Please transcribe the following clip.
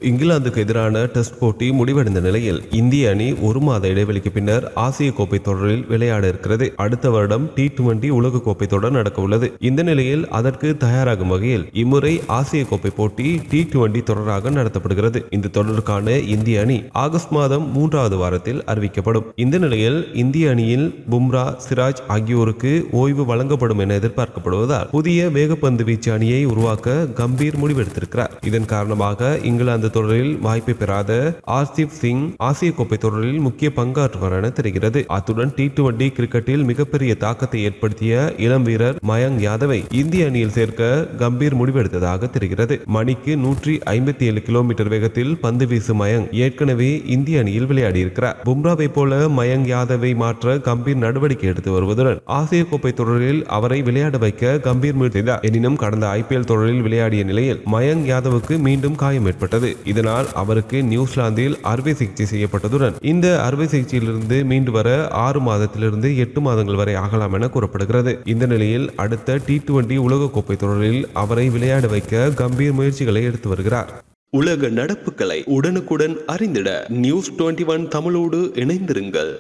இங்கிலாந்துக்கு எதிரான டெஸ்ட் போட்டி முடிவடைந்த நிலையில் இந்திய அணி ஒரு மாத இடைவெளிக்கு பின்னர் ஆசிய கோப்பை தொடரில் விளையாட இருக்கிறது. அடுத்த வருடம் T20 உலகக்கோப்பை தொடர் நடக்க உள்ளது. இந்த நிலையில் அதற்கு தயாராகும் வகையில் இம்முறை ஆசிய கோப்பை போட்டி T20 தொடராக நடத்தப்படுகிறது. இந்த தொடருக்கான இந்திய அணி ஆகஸ்ட் மாதம் 3வது வாரத்தில் அறிவிக்கப்படும். இந்த நிலையில் இந்திய அணியில் பும்ரா, சிராஜ் ஆகியோருக்கு ஓய்வு வழங்கப்படும் என எதிர்பார்க்கப்படுவதால் புதிய வேகப்பந்து வீச்சு அணியை உருவாக்க கம்பீர் முடிவெடுத்திருக்கிறார். இதன் காரணமாக இங்கிலாந்து தொடரில் வாய்ப்பை பெறாத ஆர்சிப் சிங் ஆசிய கோப்பை தொடரில் முக்கிய பங்காற்றுவார் என தெரிகிறது. அத்துடன் T20 கிரிக்கெட்டில் மிகப்பெரிய தாக்கத்தை ஏற்படுத்திய இளம் வீரர் மயங்க் யாதவை இந்திய அணியில் சேர்க்க கம்பீர் முடிவெடுத்ததாக தெரிகிறது. மணிக்கு 157 கிலோமீட்டர் வேகத்தில் பந்து வீசும் மயங்க் ஏற்கனவே இந்திய அணியில் விளையாடி இருக்கிறார். பும்ராவை போல மயங்க் யாதவை மாற்ற கம்பீர் நடவடிக்கை எடுத்து வருவதுடன் ஆசிய கோப்பை தொடரில் அவரை விளையாட வைக்க கம்பீர் முயற்சி செய்தார். எனினும் கடந்த IPL தொடரில் விளையாடிய நிலையில் மயங்க் யாதவுக்கு மீண்டும் காயம் ஏற்பட்டது. இதனால் அவருக்கு நியூசிலாந்தில் அறுவை சிகிச்சை செய்யப்பட்டதுடன் இந்த அறுவை சிகிச்சையிலிருந்து மீண்டு வர 6 மாதத்திலிருந்து 8 மாதங்கள் வரை ஆகலாம் என கூறப்படுகிறது. இந்த நிலையில் அடுத்த T20 உலகக்கோப்பை தொடரில் அவரை விளையாட வைக்க கம்பீர் முயற்சிகளை எடுத்து வருகிறார். உலக நடப்புகளை உடனுக்குடன் அறிந்திட News 21 தமிழோடு இணைந்திருங்கள்.